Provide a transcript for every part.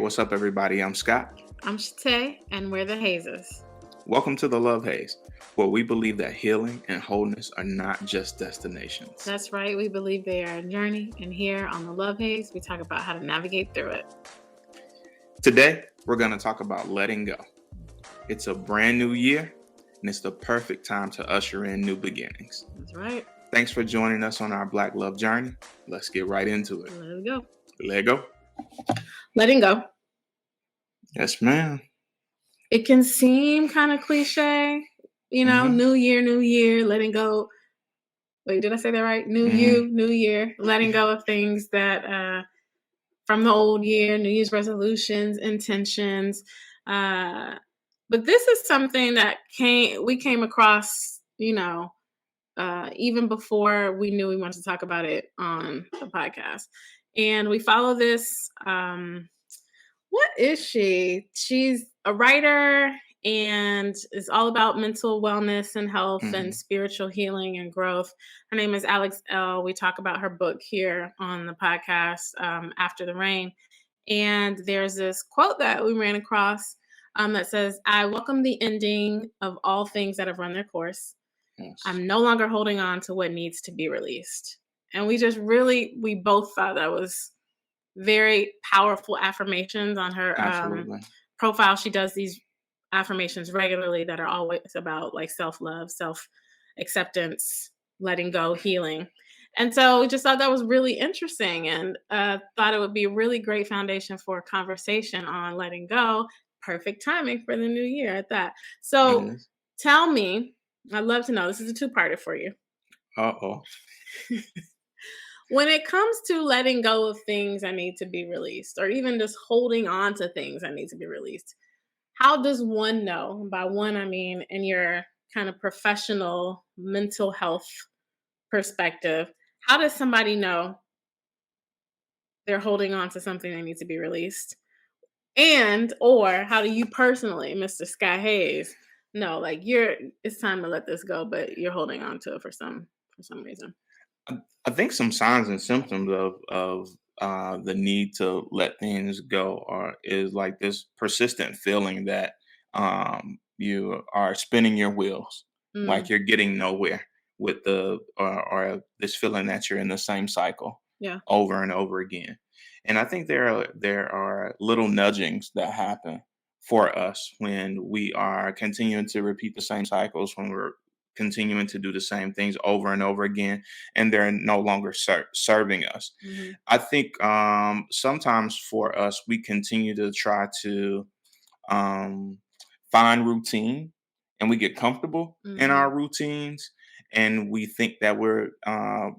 what's up, everybody? I'm Scott. I'm Shatay, and we're the Hazes. Welcome to the Love Haze, where we believe that healing and wholeness are not just destinations. That's right. We believe they are a journey, and here on the Love Haze, we talk about how to navigate through it. Today, we're going to talk about letting go. It's a brand new year, and it's the perfect time to usher in new beginnings. That's right. Thanks for joining us on our Black Love journey. Let's get right into it. Let's go. Let go. Letting go. Yes, ma'am. It can seem kind of cliche, new year, letting go. Wait, did I say that right? New year, letting go of things that from the old year, New Year's resolutions, intentions. But this is something that we came across, even before we knew we wanted to talk about it on the podcast. And we follow this. What is she? She's a writer and is all about mental wellness and health and spiritual healing and growth. Her name is Alexandra Elle. We talk about her book here on the podcast, After the Rain. And there's this quote that we ran across that says, "I welcome the ending of all things that have run their course. Yes. I'm no longer holding on to what needs to be released." And we both thought that was very powerful affirmations on her profile. She does these affirmations regularly that are always about like self-love, self-acceptance, letting go, healing. And so we just thought that was really interesting and thought it would be a really great foundation for a conversation on letting go. Perfect timing for the new year at that. So tell me, I'd love to know, this is a two-parter for you. Uh-oh. When it comes to letting go of things that need to be released, or even just holding on to things that need to be released, how does one know? By one, I mean in your kind of professional mental health perspective, how does somebody know they're holding on to something that needs to be released? Or how do you personally, Mr. Sky Hayes, know like it's time to let this go, but you're holding on to it for some reason? I think some signs and symptoms of the need to let things go is like this persistent feeling that you are spinning your wheels, like you're getting nowhere with or this feeling that you're in the same cycle over and over again. And I think there are little nudgings that happen for us when we are continuing to repeat the same cycles, when we're continuing to do the same things over and over again, and they're no longer serving us. I think sometimes for us, we continue to try to find routine, and we get comfortable in our routines, and we think that we're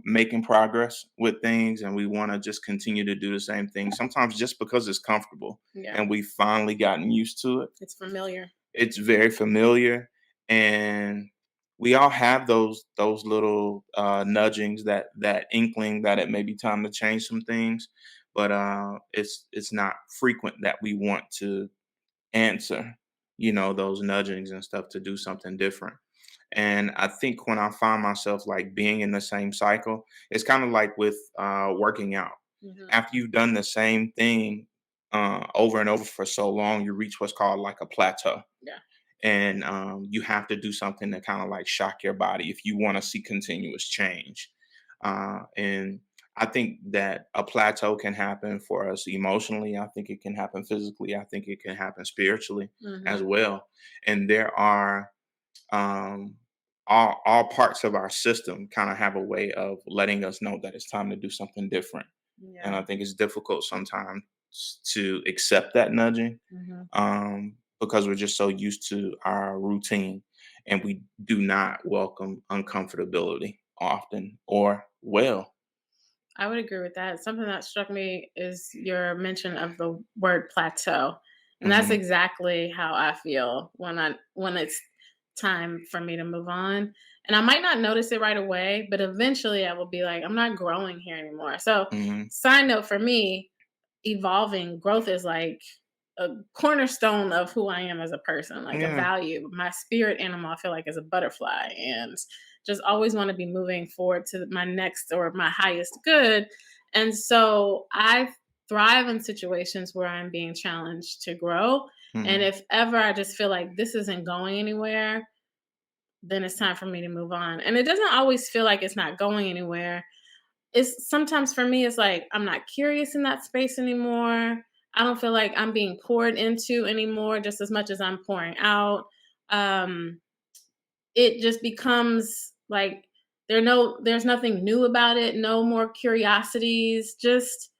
making progress with things, and we want to just continue to do the same thing, sometimes just because it's comfortable and we've finally gotten used to it. It's familiar. It's very familiar, and we all have those little nudgings, that inkling that it may be time to change some things, but it's not frequent that we want to answer, those nudgings and stuff to do something different. And I think when I find myself like being in the same cycle, it's kind of like with working out. After you've done the same thing over and over for so long, you reach what's called like a plateau. Yeah. And you have to do something to kind of like shock your body if you want to see continuous change. And I think that a plateau can happen for us emotionally. I think it can happen physically. I think it can happen spiritually as well. And there are all parts of our system kind of have a way of letting us know that it's time to do something different. Yeah. And I think it's difficult sometimes to accept that nudging. Because we're just so used to our routine, and we do not welcome uncomfortability often or well. I would agree with that. Something that struck me is your mention of the word plateau. And that's exactly how I feel when it's time for me to move on. And I might not notice it right away, but eventually I will be like, I'm not growing here anymore. So side note for me, evolving growth is like a cornerstone of who I am as a person, like a value. My spirit animal, I feel like, is a butterfly, and just always want to be moving forward to my next or my highest good. And so I thrive in situations where I'm being challenged to grow. And Mhm. if ever I just feel like this isn't going anywhere, then it's time for me to move on. And it doesn't always feel like it's not going anywhere. It's sometimes for me, it's like I'm not curious in that space anymore. I don't feel like I'm being poured into anymore just as much as I'm pouring out. Um, it just becomes like there's nothing new about it, no more curiosities, just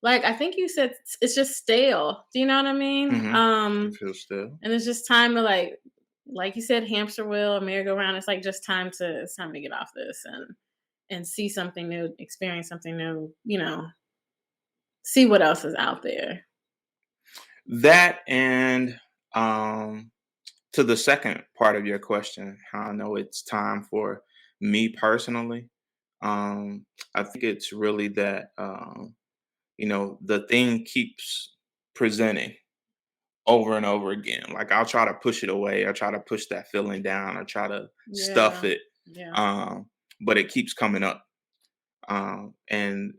like I think you said it's just stale. Do you know what I mean? Mhm. It feels still. And it's just time to like you said, hamster wheel or merry-go-round. It's like just time to get off this and see something new, experience something new, see what else is out there. That and um to the second part of your question, how I know it's time for me personally. I think it's really that the thing keeps presenting over and over again. Like I'll try to push it away, I try to push that feeling down, I try to stuff Yeah. it. Yeah. Um, but it keeps coming up. And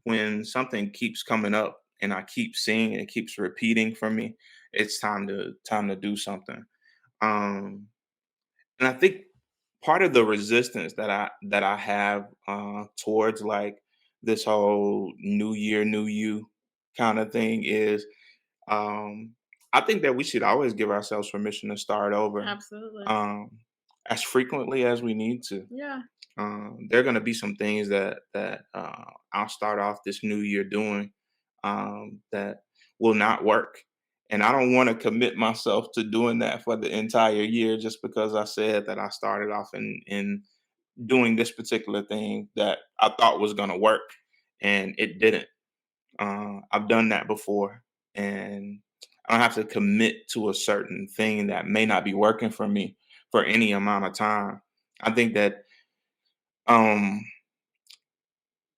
when something keeps coming up and I keep seeing it, it keeps repeating for me, it's time to do something. Um, and I think part of the resistance that I have towards like this whole new year, new you kind of thing is um, I think that we should always give ourselves permission to start over Absolutely. um, as frequently as we need to. Yeah. There are going to be some things that I'll start off this new year doing that will not work, and I don't want to commit myself to doing that for the entire year just because I said that I started off in doing this particular thing that I thought was going to work, and it didn't. I've done that before, and I don't have to commit to a certain thing that may not be working for me for any amount of time. I think that um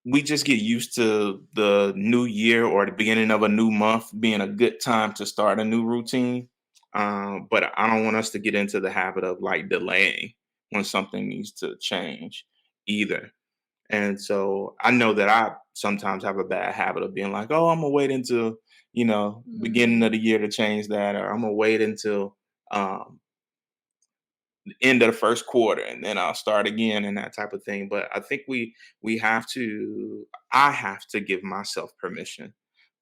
we just get used to the new year or the beginning of a new month being a good time to start a new routine. But I don't want us to get into the habit of like delaying when something needs to change either. And so I know that I sometimes have a bad habit of being like, oh, I'm gonna wait until, beginning of Mm, the year to change that, or I'm gonna wait until um end of the first quarter and then I'll start again and that type of thing. But I think we have to I have to give myself permission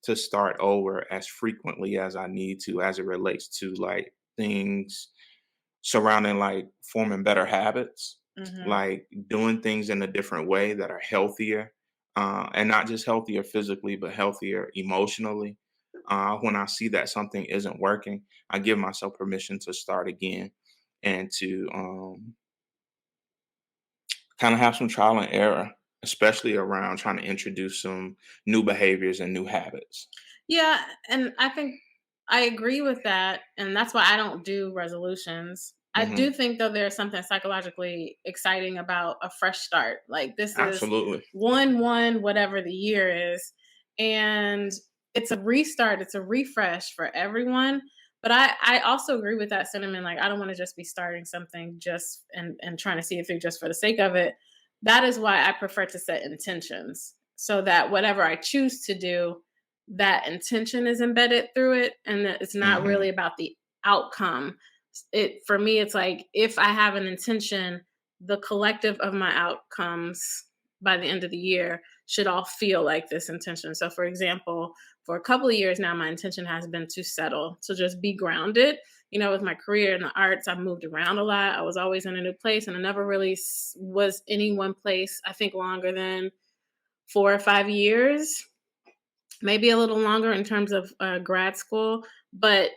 to start over as frequently as I need to as it relates to like things surrounding like forming better habits, mhm. like doing things in a different way that are healthier, and not just healthier physically, but healthier emotionally. When I see that something isn't working, I give myself permission to start again and to kind of have some trial and error, especially around trying to introduce some new behaviors and new habits. Yeah, and I think I agree with that, and that's why I don't do resolutions. I do Hmm. think though there's something psychologically exciting about a fresh start. Like this is Absolutely. 1/1 whatever the year is, and it's a restart, it's a refresh for everyone. But I also agree with that sentiment. Like I don't want to just be starting something just and trying to see it through just for the sake of it. That is why I prefer to set intentions so that whatever I choose to do, that intention is embedded through it and that it's not really Hmm. about the outcome. It for me it's like if I have an intention, the collective of my outcomes by the end of the year should all feel like this intention. So for example, for a couple of years now my intention has been to settle, to just be grounded. With my career in the arts, I moved around a lot. I was always in a new place and I never really was any one place I think longer than 4 or 5 years, maybe a little longer in terms of grad school. But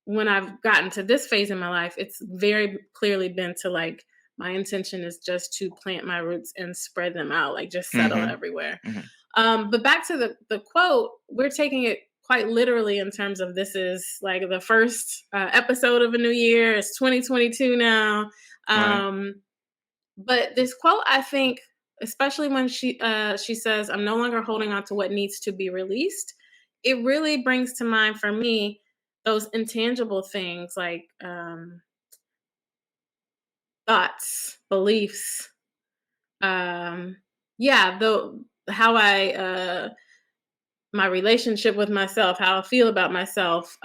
when I've gotten to this phase in my life, it's very clearly been to like, my intention is just to plant my roots and spread them out, like just settle Hmm. everywhere. Hmm. But back to the quote, we're taking it quite literally in terms of this is like the first episode of a new year. It's 2022 now. Right. Um, but this quote, I think, especially when she says, "I'm no longer holding on to what needs to be released," it really brings to mind for me those intangible things like thoughts, beliefs, um, yeah, the how I my relationship with myself, how I feel about myself,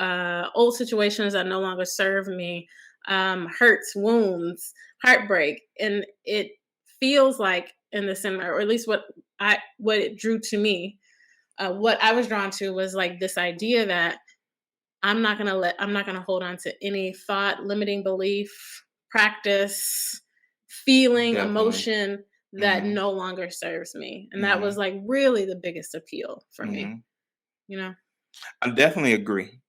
old situations that no longer serve me, hurts, wounds, heartbreak, and it feels like in the cinema, or at least what it drew to me, what I was drawn to was like this idea that I'm not gonna hold on to any thought, limiting belief, practice, feeling, Definitely. emotion that Mhm. no longer serves me. And that was Mhm. like really the biggest appeal for me, Mhm. you know? I definitely agree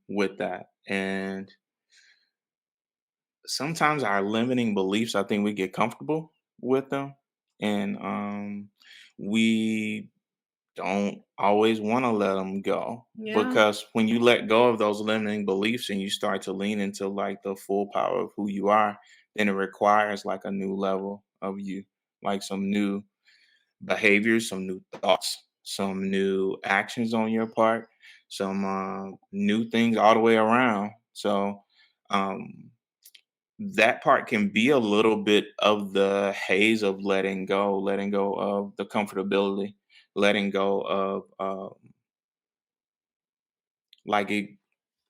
with that. And sometimes our limiting beliefs, I think we get comfortable with them, and we don't always want to let them go, Yeah. because when you let go of those limiting beliefs and you start to lean into like the full power of who you are, then it requires like a new level of you, like some new behaviors, some new thoughts, some new actions on your part, some new things all the way around. So um, that part can be a little bit of the haze of letting go of the comfortability, letting go of like it,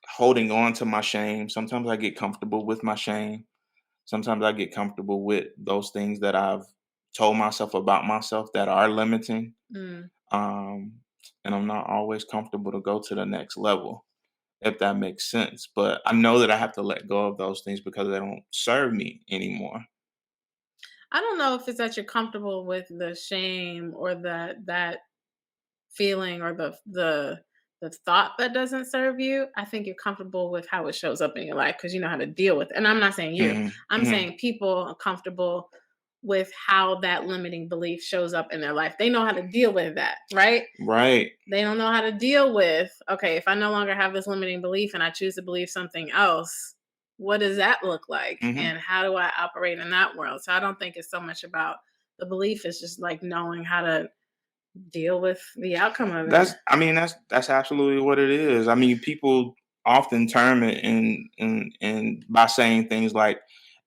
holding on to my shame. Sometimes I get comfortable with my shame. Sometimes I get comfortable with those things that I've told myself about myself that are limiting. Mm. um, and I'm not always comfortable to go to the next level, if that makes sense. But I know that I have to let go of those things because they don't serve me anymore. I don't know if it's that you're comfortable with the shame or that feeling or the thought that doesn't serve you. I think you're comfortable with how it shows up in your life because you know how to deal with it. And I'm not saying you. Hmm. I'm Hmm. saying people are comfortable with how that limiting belief shows up in their life. They know how to deal with that, right? Right. They don't know how to deal with, okay, if I no longer have this limiting belief and I choose to believe something else, what does that look like? Hmm. And how do I operate in that world? So I don't think it's so much about the belief, it's just like knowing how to deal with the outcome of it. I mean, that's absolutely what it is. I mean, people often term it in by saying things like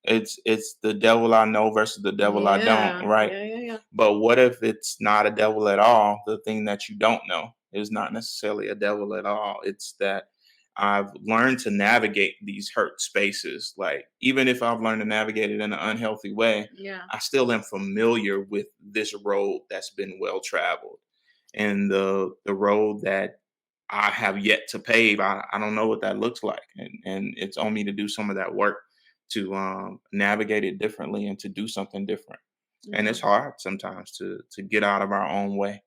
it's the devil I know versus the devil I don't, Yeah, right? yeah, yeah, yeah. But what if it's not a devil at all? The thing that you don't know is not necessarily a devil at all. It's that I've learned to navigate these hurt spaces. Like, even if I've learned to navigate it in an unhealthy way, Yeah. I still am familiar with this road that's been well traveled. And the road that I have yet to pave, I don't know what that looks like. And it's on me to do some of that work to navigate it differently and to do something different. And Yeah. it's hard sometimes to get out of our own way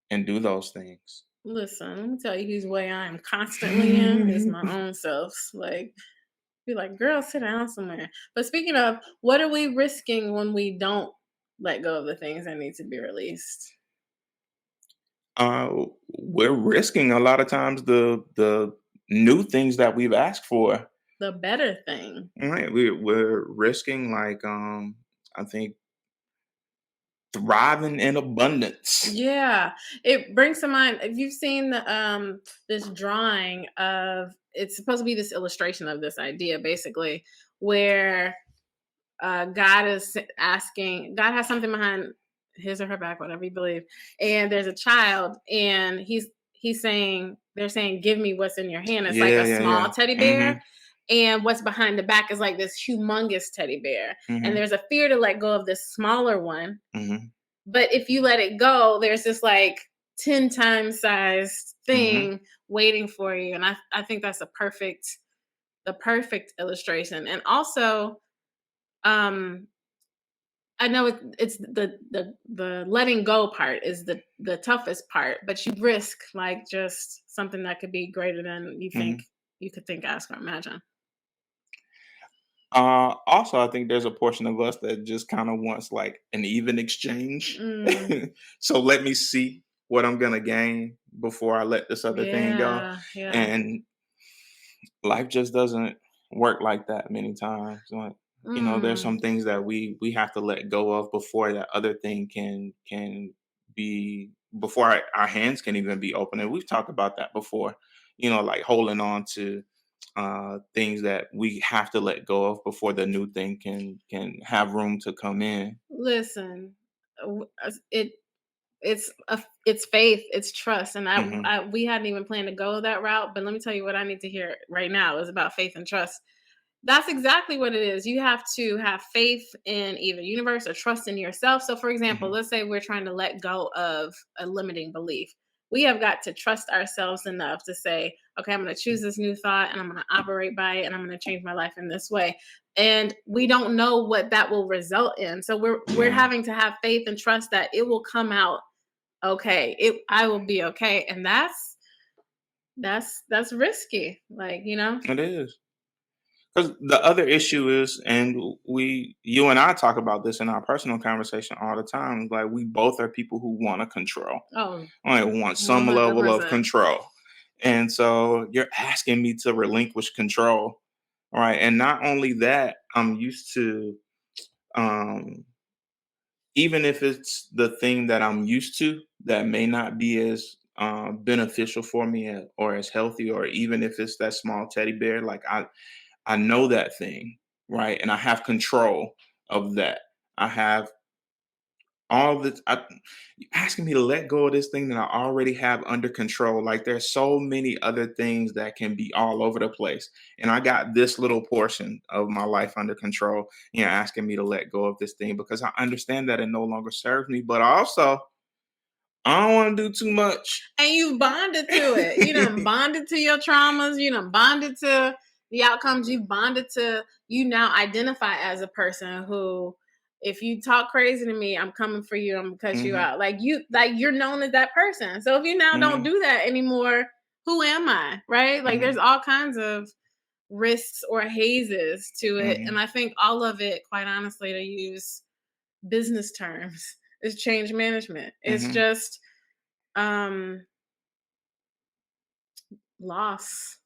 and do those things. Listen, let me tell you whose way I am constantly in is my own self's. Like, be like, girl, sit down somewhere. But speaking of, what are we risking when we don't let go of the things that need to be released? We're risking a lot of times the new things that we've asked for. The better thing. Right? We're risking like I think thriving in abundance. Yeah, it brings to mind. If you've seen this drawing of, it's supposed to be this illustration of this idea, basically, where God is asking, God has something behind his or her back, whatever you believe, and there's a child, and he's saying, they're saying, "Give me what's in your hand." It's like Yeah, a yeah, small yeah. teddy bear, Mhm. and what's behind the back is like this humongous teddy bear, and Mhm. there's a fear to let go of this smaller one. Mhm. But if you let it go, there's this like 10 times sized Mhm. thing waiting for you. And I think that's the perfect illustration. And also, um, I know it's the letting go part is the toughest part, but you risk like just something that could be greater than you think Mhm. you could think, ask, or imagine. Also, I think there's a portion of us that just kind of wants like an even exchange. Mm, So let me see what I'm gonna gain before I let this other thing go. yeah, yeah. And life just doesn't work like that many times. Like, there's Mm. some things that we have to let go of before that other thing can be, before our hands can even be open. And we've talked about that before. Like holding on to things that we have to let go of before the new thing can have room to come in. Listen, it. it's faith, it's trust, and Mhm. we hadn't even planned to go that route. But let me tell you what I need to hear right now is about faith and trust. That's exactly what it is. You have to have faith in either universe or trust in yourself. So, for example, Mhm. let's say we're trying to let go of a limiting belief. We have got to trust ourselves enough to say, okay, I'm going to choose this new thought and I'm going to operate by it and I'm going to change my life in this way. And we don't know what that will result in. So we're Yeah. having to have faith and trust that it will come out okay. I will be okay. And that's risky. Like, It is. 'Cause the other issue is, and you and I talk about this in our personal conversation all the time, like, we both are people who wanna control. oh, I want some level of 100%. control. And so you're asking me to relinquish control, right? And not only that, I'm used to, um, even if it's the thing that I'm used to that may not be as beneficial for me or as healthy, or even if it's that small teddy bear, like I know that thing, right? And I have control of that. I have all this. You're asking me to let go of this thing that I already have under control. Like there's so many other things that can be all over the place, and I got this little portion of my life under control. You're asking me to let go of this thing because I understand that it no longer serves me, but also I don't want to do too much. And you bonded to it. You done bonded to your traumas. You done bonded to the outcomes. You bonded to, you now identify as a person who, if you talk crazy to me, I'm coming for you. I'm gonna cut you Hmm. out. Like you're known as that person. So if you now don't Hmm. do that anymore, who am I? Right? Like Hmm. there's all kinds of risks or hazes to it. And Hmm. I think all of it, quite honestly, to use business terms, is change management. It's Hmm. just um loss,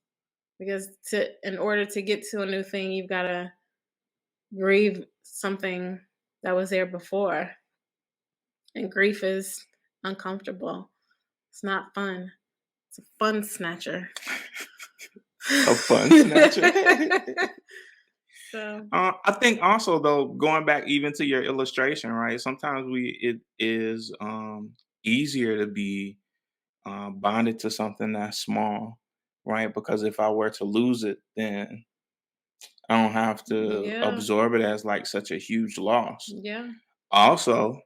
because to in order to get to a new thing you've got to grieve something that was there before, and grief is uncomfortable. It's not fun. It's a fun snatcher. A fun snatcher. So I think also though, going back even to your illustration, right? Sometimes it is easier to be bonded to something that's small, right? Because if I were to lose it, then I don't have to yeah, absorb it as like such a huge loss. yeah, Also,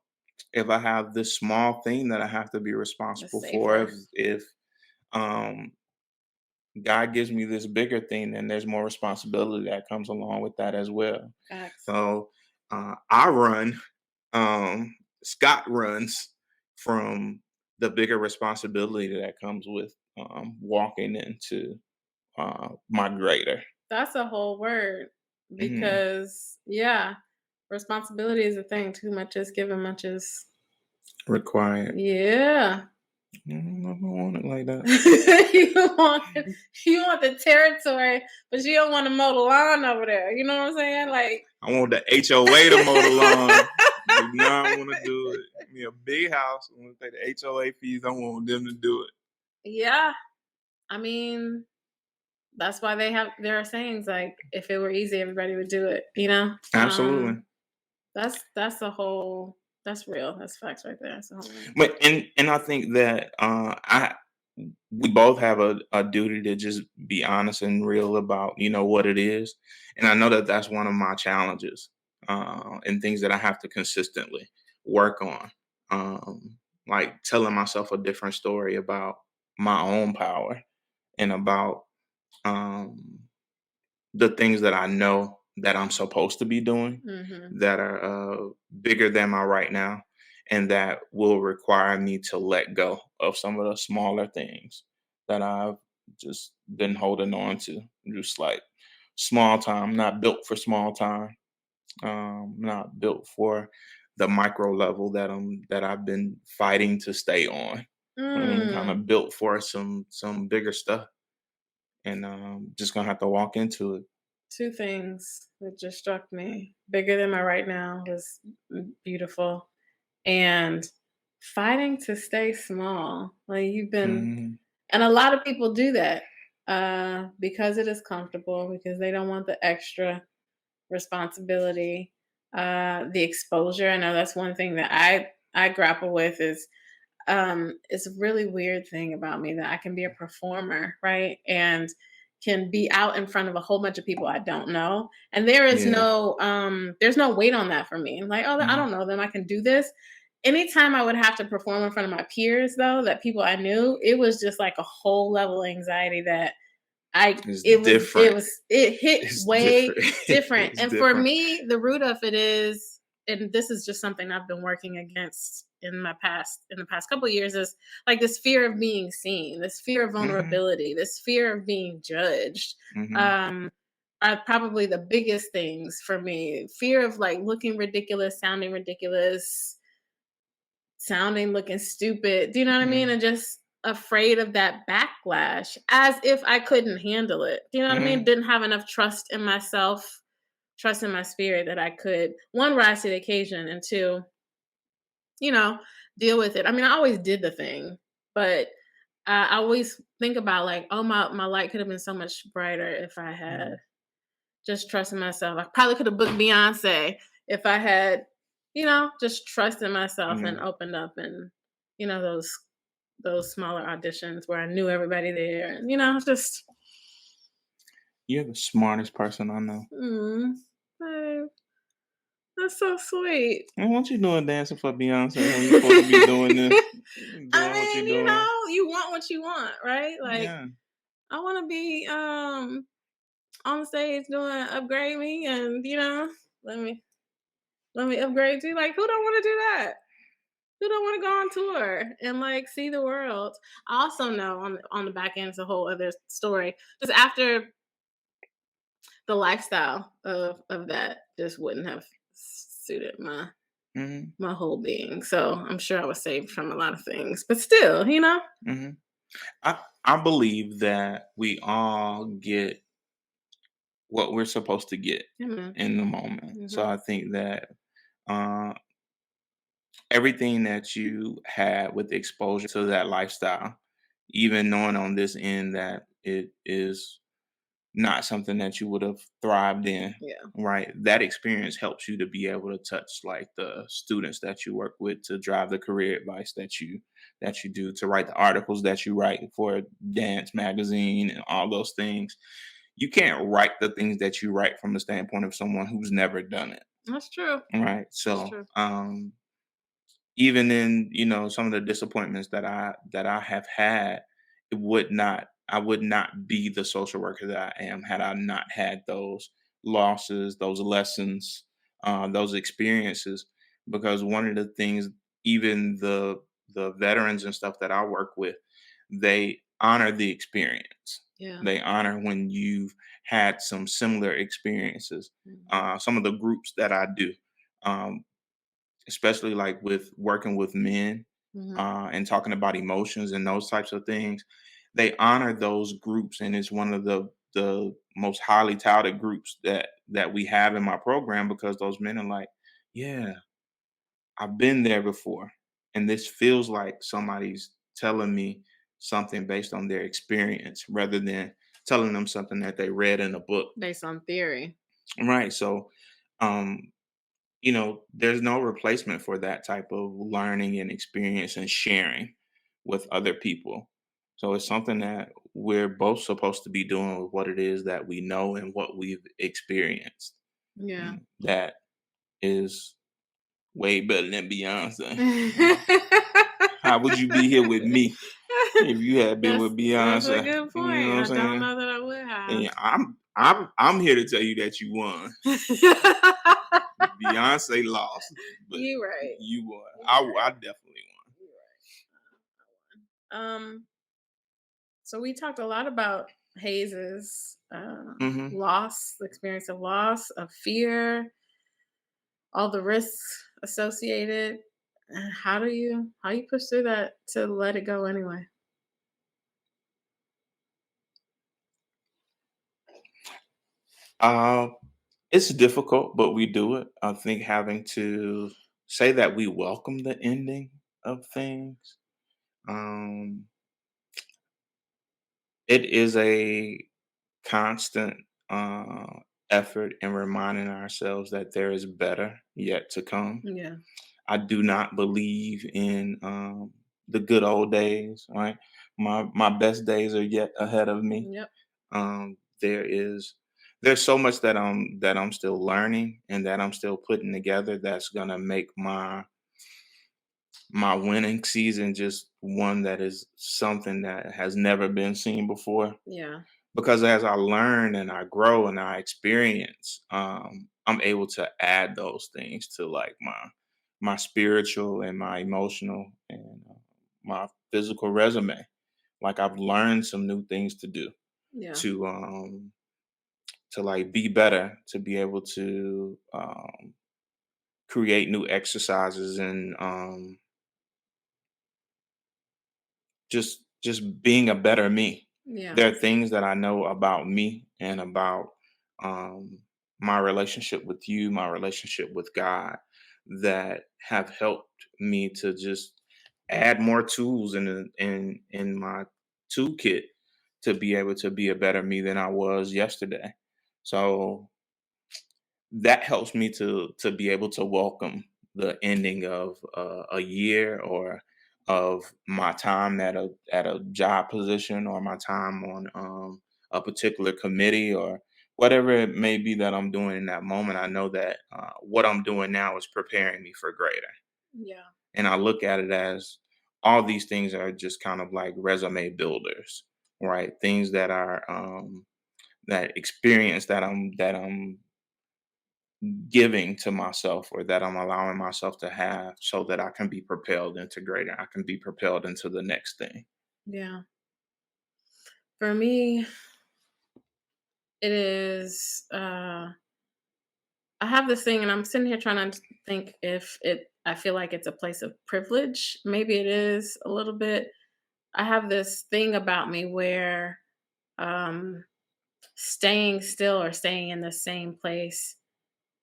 if I have this small thing that I have to be it's responsible for, safer. if um, God gives me this bigger thing, then there's more responsibility that comes along with that as well. Facts. So I run, Scott runs from the bigger responsibility that comes with walking into my greater. That's a whole word, Mhm. because yeah, responsibility is a thing. Too much is given, much is, Required. yeah. I don't want it like that. you want you want the territory, but you don't want to mow the lawn over there. You know what I'm saying? Like, I want the HOA to mow the lawn. Do not want to do it. Give me a big house. I want to pay the HOA fees. I want them to do it. yeah. I mean, that's why there are sayings like, if it were easy, everybody would do it. Absolutely. That's a whole, that's real. That's facts right there. That's a whole real. But and I think that I we both have a duty to just be honest and real about what it is, and I know that that's one of my challenges and things that I have to consistently work on, like telling myself a different story about my own power and about um, the things that I know that I'm supposed to be doing Hmm. that are bigger than my right now, and that will require me to let go of some of the smaller things that I've just been holding on to. Just like small time, not built for small time, not built for the micro level that I've been fighting to stay on. I'm kind Mm. of built for some bigger stuff, and just gonna have to walk into it. Two things that just struck me. Bigger than my right now was beautiful, and fighting to stay small. Like you've been, Mhm. and a lot of people do that because it is comfortable, because they don't want the extra responsibility, the exposure. I know that's one thing that I grapple with is it's a really weird thing about me that I can be a performer, right? And can be out in front of a whole bunch of people I don't know. And Yeah. there's no weight on that for me. Like, oh, I Mhm. don't know them. I can do this. Anytime I would have to perform in front of my peers though, that people I knew, it was just like a whole level of anxiety that I It's it different. was it hit It's way different. different. It's And for different. me, the root of it is, and this is just something I've been working against in the past couple of years, is like this fear of being seen, this fear of Mhm. vulnerability, this fear of being judged. Mhm. Um are probably the biggest things for me. Fear of like looking ridiculous, sounding, looking stupid. Do you know what I mean? Mhm. And just afraid of that backlash as if I couldn't handle it. Do you know what I mean? Mhm. Didn't have enough trust in myself, trust in my spirit that I could, one, rise to the occasion, and two, you know, deal with it. I mean, I always did the thing, but I always think about like, oh, my light could have been so much brighter if I had Mhm. just trusted myself. I probably could have booked Beyonce if I had, just trusted myself and Yeah. opened up, and you know those smaller auditions where I knew everybody there, and just You're the smartest person I know. mm, babe, that's so sweet. And what you doing dancing for Beyonce when you supposed to be doing this? I Doing what mean, you're doing. you want what you want, right? Like Yeah. I want to be on stage doing upgrade me, and let me upgrade you. Like who don't want to do that? Who don't want to go on tour and like see the world? I also know on the back end it's a whole other story. Just after the lifestyle of that just wouldn't have suited Mhm. my whole being. So I'm sure I was saved from a lot of things, but still. Mhm. I believe that we all get what we're supposed to get Yeah, man. in the moment. So Hmm. I think that uh, everything that you had with exposure to that lifestyle, even knowing on this end that it is not something that you would have thrived in, Yeah, right? That experience helps you to be able to touch like the students that you work with, to drive the career advice that you do, to write the articles that you write for Dance Magazine and all those things. You can't write the things that you write from the standpoint of someone who's never done it, that's true. right? That's So true. even in some of the disappointments that I have had, I would not be the social worker that I am had I not had those losses, those lessons, those experiences. Because one of the things, even the veterans and stuff that I work with, they honor the experience. Yeah. They honor when you've had some similar experiences. Hmm. Some of the groups that I do, um, especially like with working with men, Hmm. and talking about emotions and those types of things, they honor those groups, and it's one of the most highly touted groups that we have in my program, because those men are like, yeah, I've been there before, and this feels like somebody's telling me something based on their experience rather than telling them something that they read in a book. Based on theory. Right. So um there's no replacement for that type of learning and experience and sharing with other people. So it's something that we're both supposed to be doing with what it is that we know and what we've experienced. Yeah. That is way better than Beyonce. How would you be here with me if you had been with That's a Beyonce? good You know point. what I'm I don't saying? know that I would have. And I'm here to tell you that you won. Beyonce lost, but You right. you won. You I right. definitely You right. So we talked a lot about Hayes's won. Mhm. loss, the experience of loss, of fear, all the risks associated. How you push through that to let it go anyway? Uh, it's difficult, but we do it. I think having to say that we welcome the ending of things. Um, it is a constant uh, effort in reminding ourselves that there is better yet to come. Yeah. I do not believe in the good old days, right? My best days are yet ahead of me. Yep. Um, there is there's so much that I'm still learning and that I'm still putting together that's gonna make my winning season just one that is something that has never been seen before. Yeah. Because as I learn and I grow and I experience, I'm able to add those things to like my spiritual and my emotional and my physical resume. Like I've learned some new things to do Yeah. to like be better, to be able to create new exercises and just being a better me. Yeah. There are things that I know about me and about um, my relationship with you, my relationship with God, that have helped me to just add more tools in my toolkit to be able to be a better me than I was yesterday. So that helps me to be able to welcome the ending of a year or of my time at a job position or my time on a particular committee or whatever it may be that I'm doing in that moment. I know that what I'm doing now is preparing me for greater, Yeah. and I look at it as all these things are just kind of like resume builders, right? Things that are that experience that I'm giving to myself or that I'm allowing myself to have so that I can be propelled into greater. I can be propelled into the next thing. Yeah. For me, it is I have this thing and I'm sitting here trying to think if it I feel like it's a place of privilege. Maybe it is a little bit. I have this thing about me where um staying still or staying in the same place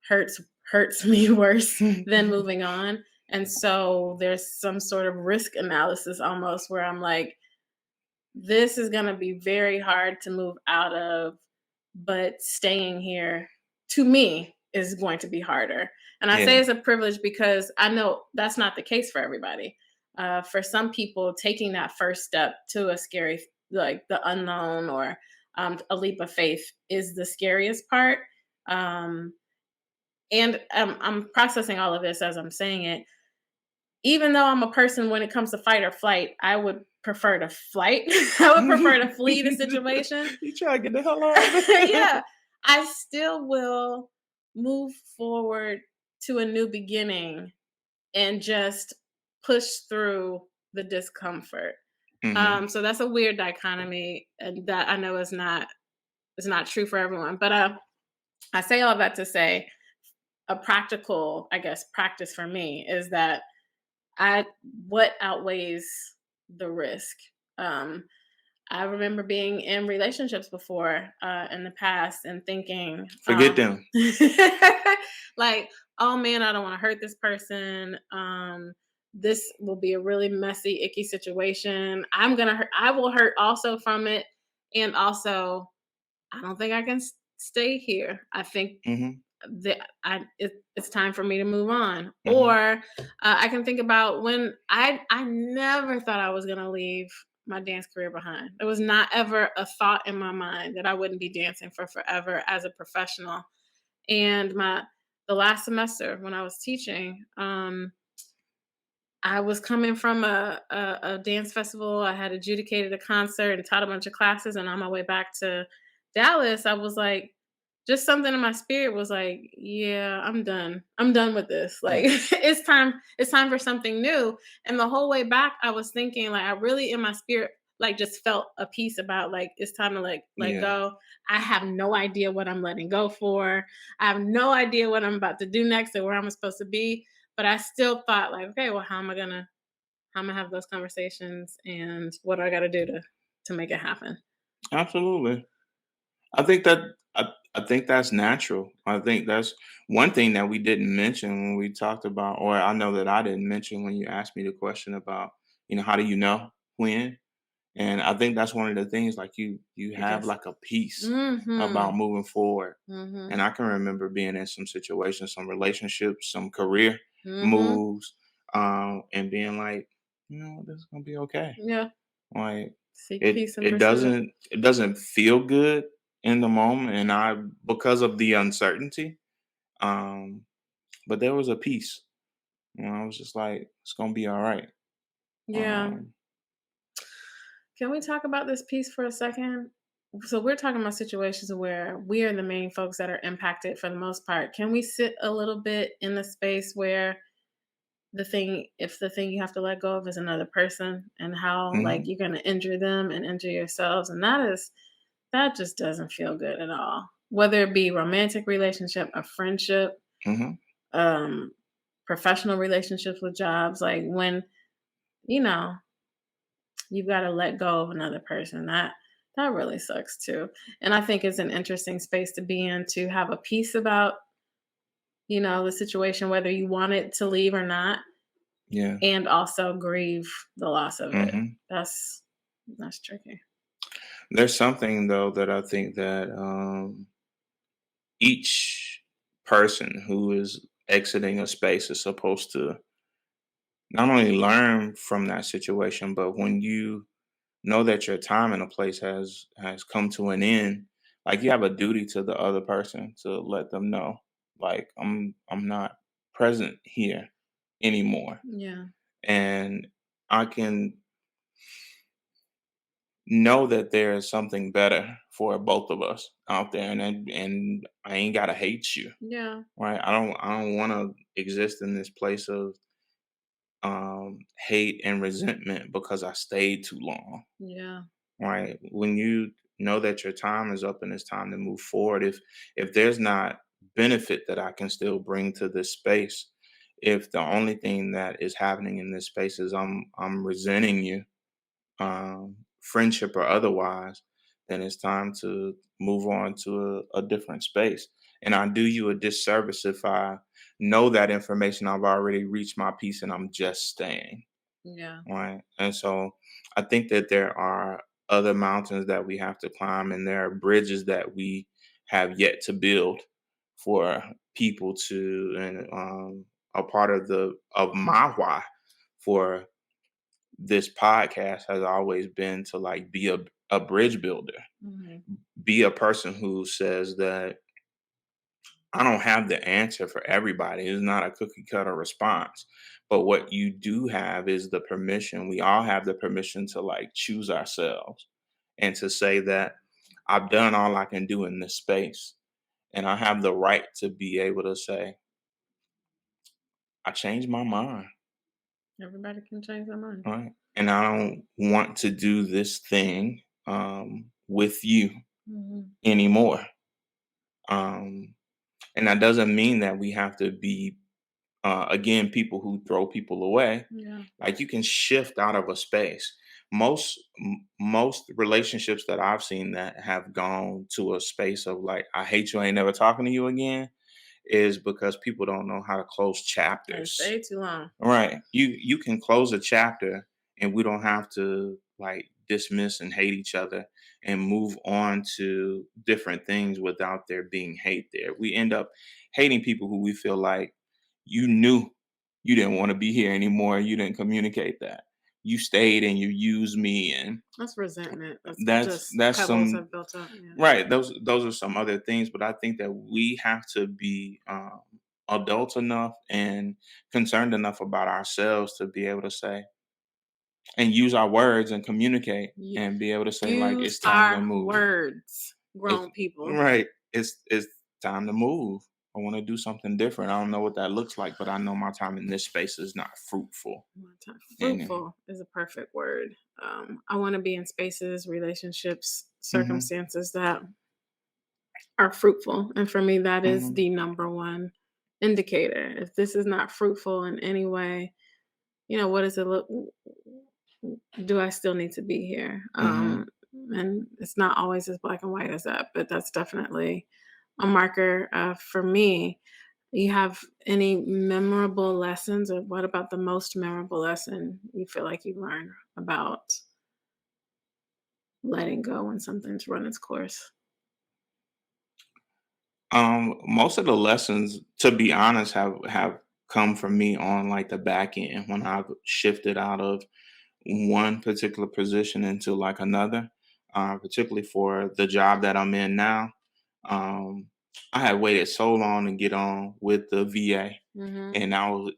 hurts hurts me worse than moving on. And so there's some sort of risk analysis almost where I'm like, this is going to be very hard to move out of, but staying here to me is going to be harder. And I say Yeah. it's a privilege because I know that's not the case for everybody. For some people, taking that first step to a scary, like the unknown or a leap of faith, is the scariest part. Um, and I'm processing all of this as I'm saying it. Even though I'm a person when it comes to fight or flight, I would prefer to flight. I would prefer to flee the situation. You try to get the hell out of Yeah, it. I still will move forward to a new beginning and just push through the discomfort. Hmm. So that's a weird dichotomy, and that I know is not true for everyone. But I say all that to say a practical, I guess, practice for me is that I what outweighs the risk. Um, I remember being in relationships before in the past and thinking, Forget them. like, oh man, I don't want to hurt this person. This will be a really messy, icky situation. I'm gonna hurt. I will hurt also from it, and also, I don't think I can stay here. I think Hmm. it's time for me to move on. Hmm. Or I can think about when I never thought I was gonna leave my dance career behind. There was not ever a thought in my mind that I wouldn't be dancing for forever as a professional. And my the last semester when I was teaching, I was coming from a dance festival. I had adjudicated a concert and taught a bunch of classes. And on my way back to Dallas, I was like, just something in my spirit was like, yeah, I'm done. I'm done with this. Like Yeah. it's time for something new. And the whole way back I was thinking like I really in my spirit like just felt a peace about like it's time to like let Yeah. go. I have no idea what I'm letting go for. I have no idea what I'm about to do next or where I'm supposed to be. But I still thought like, okay, well, how am I have those conversations and what do I gotta do to make it happen? Absolutely. I think that I think that's natural. I think that's one thing that we didn't mention when we talked about, or I know that I didn't mention when you asked me the question about, how do you know when? And I think that's one of the things, like you have Yes. like a peace Mm-hmm. about moving forward. Mm-hmm. And I can remember being in some situations, some relationships, some career Mm-hmm. moves, and being like, this is gonna be okay. Yeah. Like Seek it peace and it pursue it. doesn't feel good in the moment, and I because of the uncertainty, um, but there was a peace. I was just like, it's gonna be all right. Yeah. Um, Can we talk about this piece for a second? So we're talking about situations where we are the main folks that are impacted for the most part. Can we sit a little bit in the space where if the thing you have to let go of is another person and how like mhm, you're going to injure them and injure yourselves, and that just doesn't feel good at all. Whether it be romantic relationship, a friendship, mhm, um professional relationships with jobs, like when you know you've got to let go of another person, that really sucks too. And I think it's an interesting space to be in, to have a peace about the situation, whether you want it to leave or not, yeah, and also grieve the loss of it. mhm. That's tricky. There's something though that I think that each person who is exiting a space is supposed to not only learn from that situation, but when you know that your time in a place has come to an end, like you have a duty to the other person to let them know, like I'm not present here anymore, Yeah. and I can know that there is something better for both of us out there, and I ain't gotta hate you, Yeah. right? I don't want to exist in this place of hate and resentment because I stayed too long, Yeah. right? When you know that your time is up and it's time to move forward, if there's not benefit that I can still bring to this space, if the only thing that is happening in this space is I'm resenting you, friendship or otherwise, then it's time to move on to a different space. And I do you a disservice if I know that information, I've already reached my peace and I'm just staying. Yeah. Right. And so I think that there are other mountains that we have to climb, and there are bridges that we have yet to build for people to, and a part of my why for this podcast has always been to like be a bridge builder, Hmm. be a person who says that I don't have the answer for everybody. It's not a cookie cutter response. But what you do have is the permission. We all have the permission to like choose ourselves and to say that I've done all I can do in this space. And I have the right to be able to say, I changed my mind. Everybody can change their mind. Right. And I don't want to do this thing with you Hmm. anymore. Um, and that doesn't mean that we have to be, again, people who throw people away. Yeah. Like you can shift out of a space. Most relationships that I've seen that have gone to a space of like, I hate you, I ain't never talking to you again, is because people don't know how to close I chapters. stay too long. Right. You can close a chapter and we don't have to like dismiss and hate each other and move on to different things without there being hate there. We end up hating people who we feel like you knew you didn't want to be here anymore. You didn't communicate that. You stayed and you used me, and That's resentment. That's just that's pebbles some have built up. Yeah. right. Those are some other things, but I think that we have to be adult enough and concerned enough about ourselves to be able to say and use our words and communicate U- and be able to say like Use it's time to our move. words, It's grown people. right. It's time to move. I want to do something different. I don't know what that looks like, but I know my time in this space is not fruitful. And Fruitful is a perfect word. I want to be in spaces, relationships, hmm circumstances that are fruitful. And for me, that is hmm the number one indicator. If this is not fruitful in any way, what does it look? Do I still need to be here? hmm And it's not always as black and white as that, but that's definitely a marker for me. You have any memorable lessons, or what about the most memorable lesson you feel like you learned about letting go when something's run its course? Most of the lessons, to be honest, have come from me on like the back end when I've shifted out of one particular position into like another, particularly for the job that I'm in now. Um, I had waited so long to get on with the VA, Mhm. and I was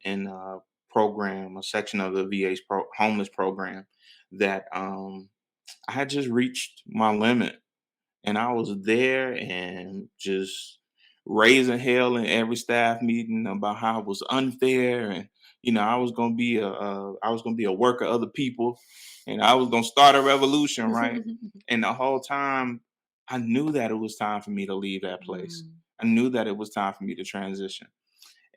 in a program, a section of the VA's homeless program that I had just reached my limit, and I was there and just raising hell in every staff meeting about how it was unfair, and I was gonna be a worker of the people, and I was gonna start a revolution, right? And the whole time, I knew that it was time for me to leave that place. Mm. I knew that it was time for me to transition.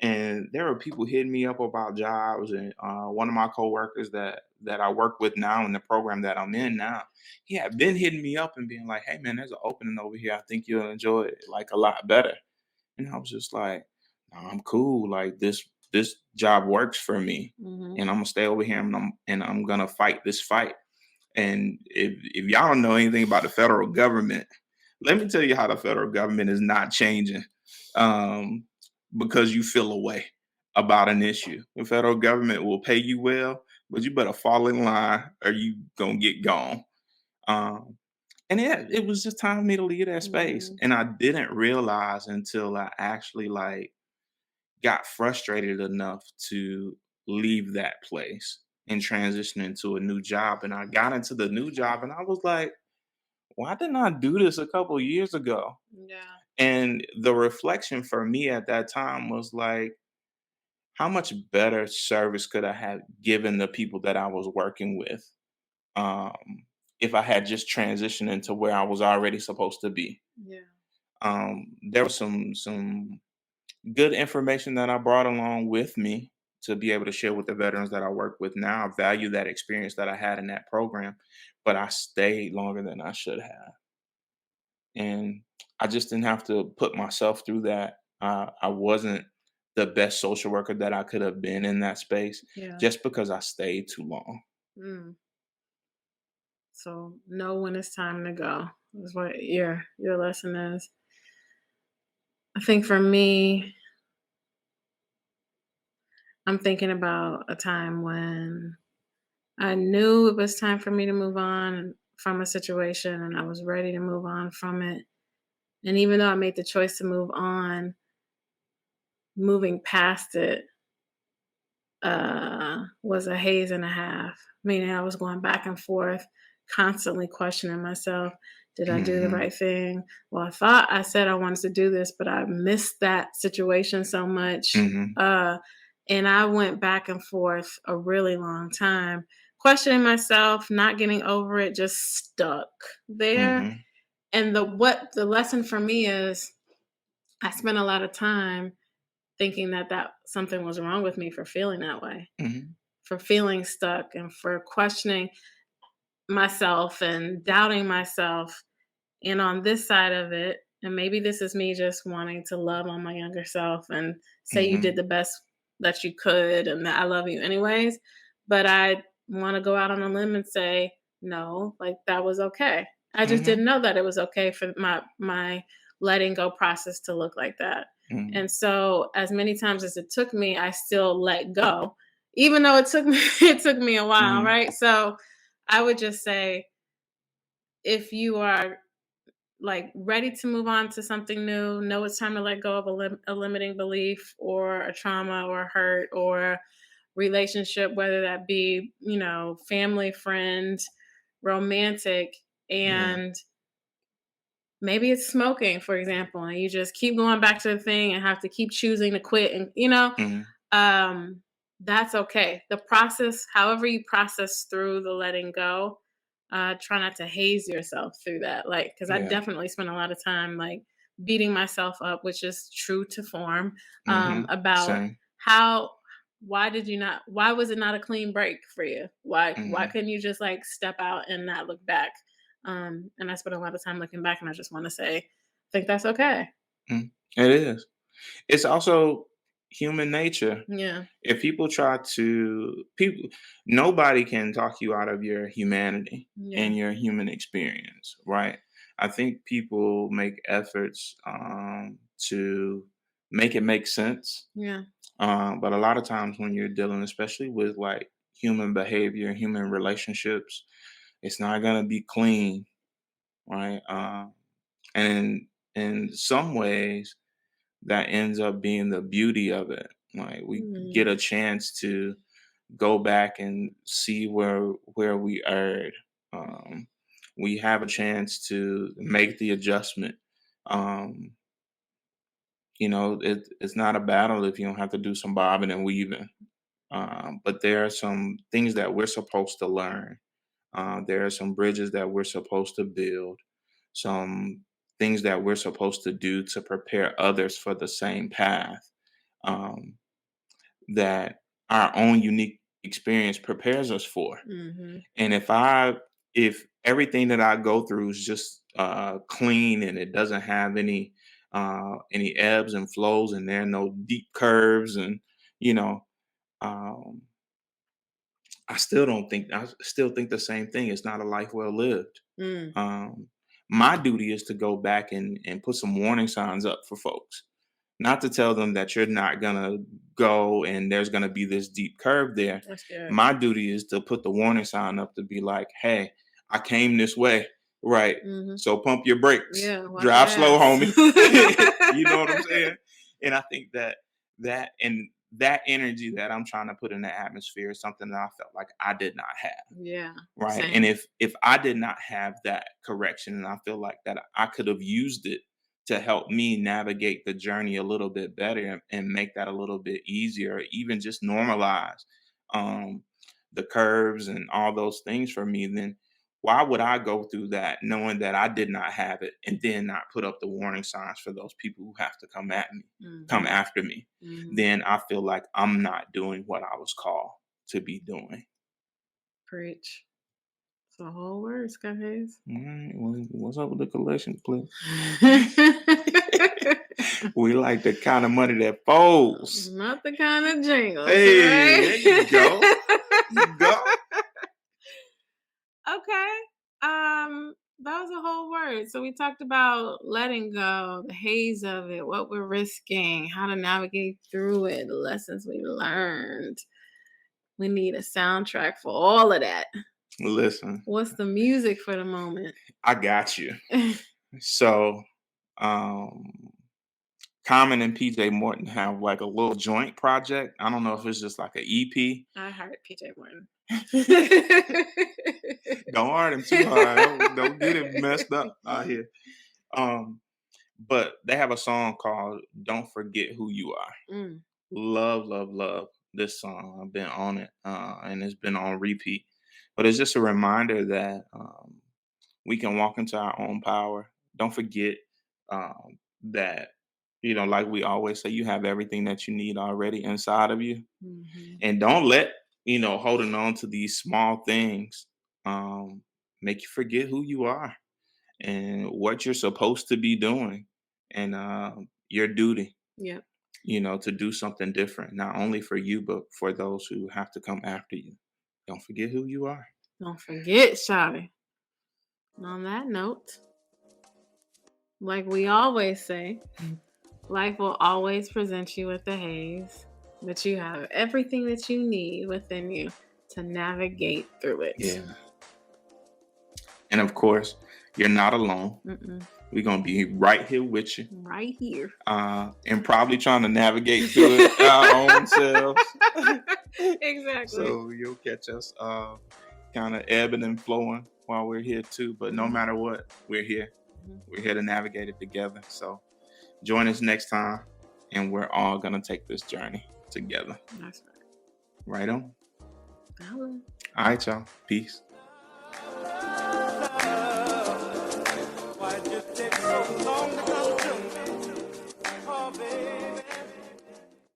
And there were people hitting me up about jobs, and one of my coworkers that I work with now in the program that I'm in now, he had been hitting me up and being like, "Hey man, there's an opening over here. I think you'll enjoy it like a lot better." And I was just like, "No, I'm cool. Like this job works for me, Mhm. and I'm gonna stay over here, and I'm gonna fight this fight." And if y'all don't know anything about the federal government, let me tell you how the federal government is not changing, um, because you feel a way about an issue. The federal government will pay you well, but you better fall in line or you gonna get gone. Um, and it was just time for me to leave that space, Mhm. and I didn't realize until I actually like got frustrated enough to leave that place and transition into a new job. And I got into the new job and I was like, why didn't I do this a couple years ago? Yeah. And the reflection for me at that time was like, how much better service could I have given the people that I was working with, if I had just transitioned into where I was already supposed to be? Yeah. There was some good information that I brought along with me to be able to share with the veterans that I work with now. I value that experience that I had in that program, but I stayed longer than I should have. And I just didn't have to put myself through that. I wasn't the best social worker that I could have been in that space Yeah. just because I stayed too long. Mm. So know when it's time to go is what your lesson is. I think for me, I'm thinking about a time when I knew it was time for me to move on from a situation and I was ready to move on from it. And even though I made the choice to move on, moving past it was a haze and a half, meaning I was going back and forth, constantly questioning myself. Did I do the Hmm. right thing? Well, I thought I said I wanted to do this, but I missed that situation so much. Hmm. Uh, and I went back and forth a really long time, questioning myself, not getting over it, just stuck there. Hmm. And the lesson for me is I spent a lot of time thinking that something was wrong with me for feeling that way, Hmm. for feeling stuck and for questioning myself and doubting myself. And on this side of it, and maybe this is me just wanting to love on my younger self and say you did Hmm. the best that you could and that I love you anyways. But I want to go out on a limb and say, no, like that was okay. I just Hmm. didn't know that it was okay for my letting go process to look like that. Hmm. And so as many times as it took me, I still let go, even though it took me it took me a while, Hmm. right? So I would just say if you are like ready to move on to something new, know it's time to let go of a limiting belief or a trauma or a hurt or relationship, whether that be, family, friend, romantic, Yeah. and maybe it's smoking, for example, and you just keep going back to the thing and have to keep choosing to quit. And, Hmm. um, that's okay. The process, however you process through the letting go, try not to haze yourself through that. Like, because I Yeah. definitely spent a lot of time like beating myself up, which is true to form, Hmm. about Same. how why was it not a clean break for you? Why Hmm. couldn't you just like step out and not look back? And I spent a lot of time looking back, and I just want to say, I think that's okay. It is. It's also human nature. Yeah, If people try to people nobody can talk you out of your humanity yeah, and your human experience, right? I think people make efforts to make it make sense. yeah, But a lot of times when you're dealing, especially with like human behavior, human relationships. It's not gonna be clean, right? And in some ways, that ends up being the beauty of it. Like we get Mm, a chance to go back and see where we erred. Um, we have a chance to make the adjustment. Um, it's not a battle if you don't have to do some bobbing and weaving. But there are some things that we're supposed to learn. There are some bridges that we're supposed to build, some things that we're supposed to do to prepare others for the same path, um, that our own unique experience prepares us for. mhm, And if everything that I go through is just clean and it doesn't have any ebbs and flows and there are no deep curves and you know um, I still think the same thing. It's not a life well lived. mm, Um, my duty is to go back and put some warning signs up for folks. Not to tell them that you're not gonna go and there's gonna be this deep curve there. that's good. My duty is to put the warning sign up to be like, hey, I came this way. Right. Mhm. So pump your brakes. Yeah, watch your Drive slow, ass. homie. You know what I'm saying? And I think that energy that I'm trying to put in the atmosphere is something that I felt like I did not have. Yeah, Right. And same. if I did not have that correction, and I feel like that I could have used it to help me navigate the journey a little bit better and make that a little bit easier, or even just normalize um, the curves and all those things for me, then why would I go through that knowing that I did not have it and then not put up the warning signs for those people who have to come Mhm, after me? mhm. Then I feel like I'm not doing what I was called to be doing. Preach. It's a whole word, Scarface. Alright, well, what's up with the collection plate? We like the kind of money that folds. Not the kind of jingles, Hey, right? there you go. You go. Okay. That was a whole word. So we talked about letting go, the haze of it, what we're risking, how to navigate through it, the lessons we learned. We need a soundtrack for all of that. Listen, What's the music for the moment? I got you. So, um, Common and PJ Morton have like a little joint project. I don't know if it's just like an EP. I heard PJ Morton. Don't hurt him too hard. Don't get him messed up out here. Um, but they have a song called "Don't Forget Who You Are." Mm, Love, love, love this song. I've been on it, and it's been on repeat. But it's just a reminder that we can walk into our own power. Don't forget that, like we always say, you have everything that you need already inside of you. mhm. And don't let, holding on to these small things make you forget who you are and what you're supposed to be doing and your duty, Yep. to do something different, not only for you, but for those who have to come after you. Don't forget who you are. Don't forget, Shawty. On that note, like we always say, life will always present you with the haze, but you have everything that you need within you to navigate through it. Yeah. And of course, you're not alone. Mm-mm. We're going to be right here with you Right here. and probably trying to navigate through it our own selves. Exactly. So you'll catch us kind of ebbing and flowing while we're here too. But no Mhm. matter what, we're here. Mhm. We're here to navigate it together. So join us next time, and we're all going to take this journey together. That's right. Right on. Hello. All right, y'all. Peace. Why'd you take so long?